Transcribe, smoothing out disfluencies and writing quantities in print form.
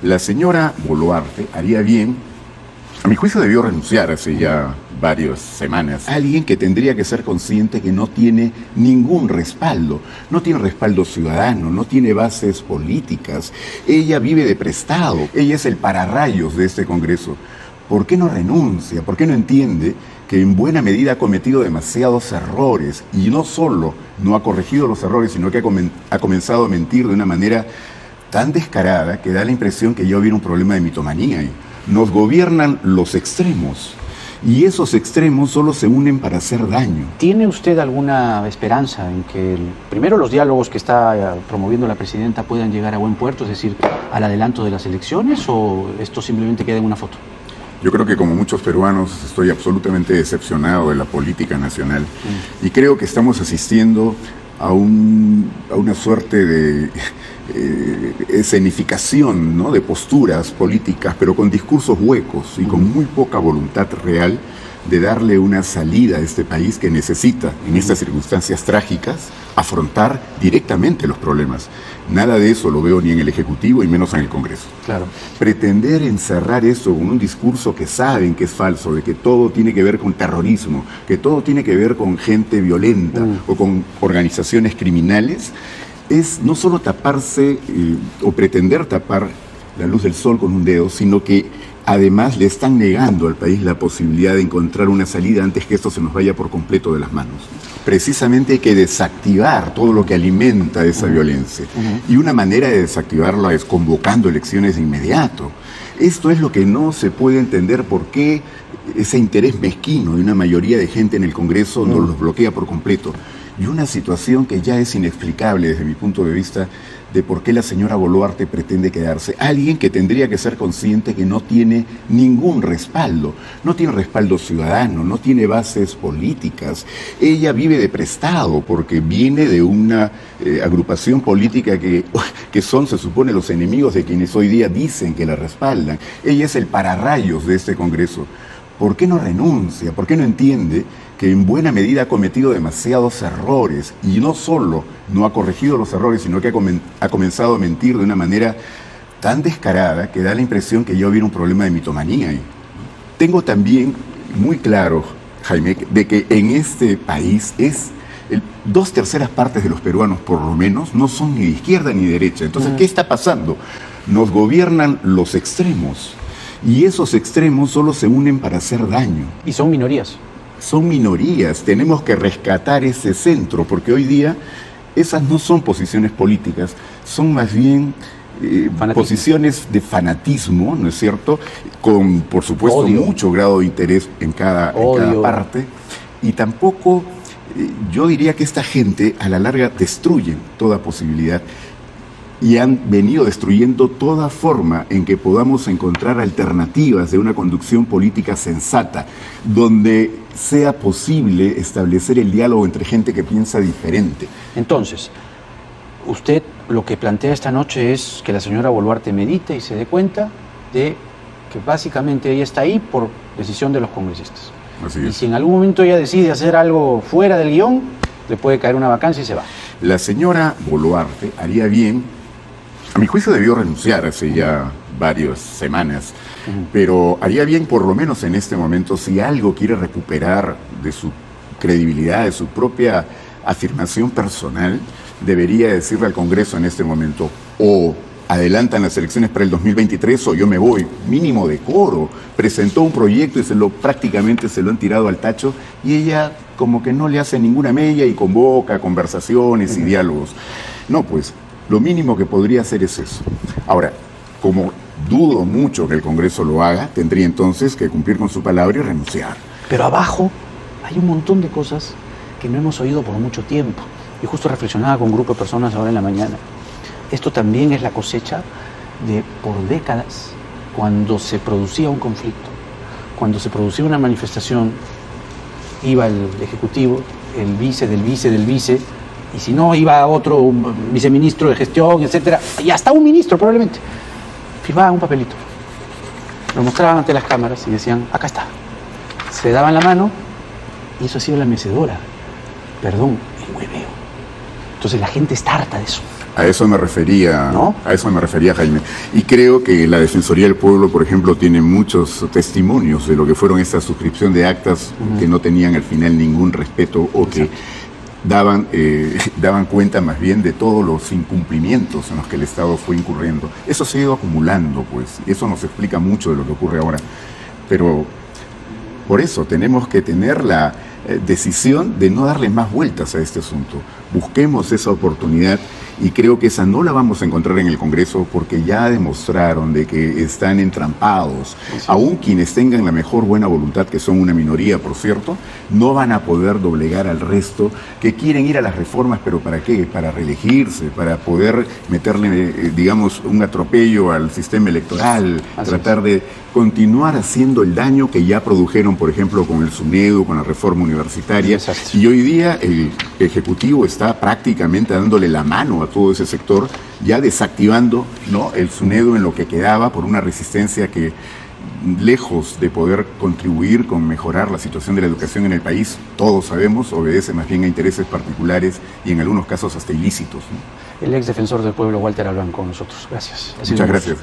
La señora Boluarte haría bien, a mi juicio debió renunciar hace ya varias semanas. Alguien que tendría que ser consciente que no tiene ningún respaldo, no tiene respaldo ciudadano, no tiene bases políticas. Ella vive de prestado, ella es el pararrayos de este Congreso. ¿Por qué no renuncia? ¿Por qué no entiende que en buena medida ha cometido demasiados errores? Y no solo no ha corregido los errores, sino que ha comenzado a mentir de una manera tan descarada que da la impresión que ya hubiera un problema de mitomanía. Nos gobiernan los extremos y esos extremos solo se unen para hacer daño. ¿Tiene usted alguna esperanza en que primero los diálogos que está promoviendo la presidenta puedan llegar a buen puerto, es decir, al adelanto de las elecciones, o esto simplemente queda en una foto? Yo creo que como muchos peruanos estoy absolutamente decepcionado de la política nacional y creo que estamos asistiendo a una suerte de escenificación, ¿no?, de posturas políticas, pero con discursos huecos y con muy poca voluntad real de darle una salida a este país que necesita, en estas circunstancias trágicas, afrontar directamente los problemas. Nada de eso lo veo ni en el Ejecutivo y menos en el Congreso. Claro. Pretender encerrar eso con un discurso que saben que es falso, de que todo tiene que ver con terrorismo, que todo tiene que ver con gente violenta o con organizaciones criminales, es no solo taparse o pretender tapar la luz del sol con un dedo, sino que además le están negando al país la posibilidad de encontrar una salida antes que esto se nos vaya por completo de las manos. Precisamente hay que desactivar todo lo que alimenta esa violencia. Y una manera de desactivarla es convocando elecciones de inmediato. Esto es lo que no se puede entender, por qué ese interés mezquino de una mayoría de gente en el Congreso no los bloquea por completo. Y una situación que ya es inexplicable desde mi punto de vista de por qué la señora Boluarte pretende quedarse. Alguien que tendría que ser consciente que no tiene ningún respaldo, no tiene respaldo ciudadano, no tiene bases políticas. Ella vive de prestado porque viene de una agrupación política que son, se supone, los enemigos de quienes hoy día dicen que la respaldan. Ella es el pararrayos de este Congreso. ¿Por qué no renuncia? ¿Por qué no entiende que en buena medida ha cometido demasiados errores y no solo no ha corregido los errores, sino que ha comenzado a mentir de una manera tan descarada que da la impresión que ya hubiera un problema de mitomanía? Tengo también muy claro, Jaime, de que en este país 2/3 partes de los peruanos, por lo menos, no son ni de izquierda ni de derecha. Entonces, ¿qué está pasando? Nos gobiernan los extremos y esos extremos solo se unen para hacer daño. Y son minorías. Son minorías, tenemos que rescatar ese centro, porque hoy día esas no son posiciones políticas, son más bien posiciones de fanatismo, ¿no es cierto? Con, por supuesto, odio, mucho grado de interés en cada parte. Y tampoco, yo diría que esta gente a la larga destruyen toda posibilidad y han venido destruyendo toda forma en que podamos encontrar alternativas de una conducción política sensata, donde sea posible establecer el diálogo entre gente que piensa diferente. Entonces, usted lo que plantea esta noche es que la señora Boluarte medite y se dé cuenta de que básicamente ella está ahí por decisión de los congresistas. Así es. Y si en algún momento ella decide hacer algo fuera del guión, le puede caer una vacancia y se va. La señora Boluarte haría bien, a mi juicio debió renunciar hace ya varias semanas, pero haría bien por lo menos en este momento, si algo quiere recuperar de su credibilidad, de su propia afirmación personal, debería decirle al Congreso en este momento: o adelantan las elecciones para el 2023 o yo me voy. Mínimo decoro. Presentó un proyecto y prácticamente se lo han tirado al tacho, y ella como que no le hace ninguna mella y convoca conversaciones y diálogos. No, pues lo mínimo que podría hacer es eso. Ahora, como dudo mucho que el Congreso lo haga, tendría entonces que cumplir con su palabra y renunciar. Pero abajo hay un montón de cosas que no hemos oído por mucho tiempo. Y justo reflexionaba con un grupo de personas ahora en la mañana. Esto también es la cosecha de, por décadas, cuando se producía un conflicto, cuando se producía una manifestación, iba el Ejecutivo, el vice del vice del vice, y si no, iba otro, un viceministro de gestión, etcétera, y hasta un ministro probablemente. Firmaban un papelito, lo mostraban ante las cámaras y decían: acá está. Se daban la mano y eso ha sido la mecedora. Perdón, el hueveo. Entonces la gente está harta de eso. A eso me refería, ¿no? A eso me refería, Jaime. Y creo que la Defensoría del Pueblo, por ejemplo, tiene muchos testimonios de lo que fueron esta suscripción de actas que no tenían al final ningún respeto o que daban cuenta más bien de todos los incumplimientos en los que el Estado fue incurriendo. Eso se ha ido acumulando, pues, y eso nos explica mucho de lo que ocurre ahora. Pero por eso tenemos que tener la decisión de no darle más vueltas a este asunto. Busquemos esa oportunidad y creo que esa no la vamos a encontrar en el Congreso porque ya demostraron de que están entrampados. Aún quienes tengan la mejor buena voluntad, que son una minoría, por cierto, no van a poder doblegar al resto que quieren ir a las reformas, pero ¿para qué? Para reelegirse, para poder meterle, digamos, un atropello al sistema electoral, tratar de continuar haciendo el daño que ya produjeron, por ejemplo, con el SUNEDU, con la reforma universitaria. Exacto. Y hoy día el Ejecutivo está prácticamente dándole la mano a todo ese sector, ya desactivando, ¿no?, el SUNEDU en lo que quedaba por una resistencia que, lejos de poder contribuir con mejorar la situación de la educación en el país, todos sabemos, obedece más bien a intereses particulares y en algunos casos hasta ilícitos, ¿no? El ex defensor del pueblo, Walter Albán, con nosotros. Gracias. Muchas gracias.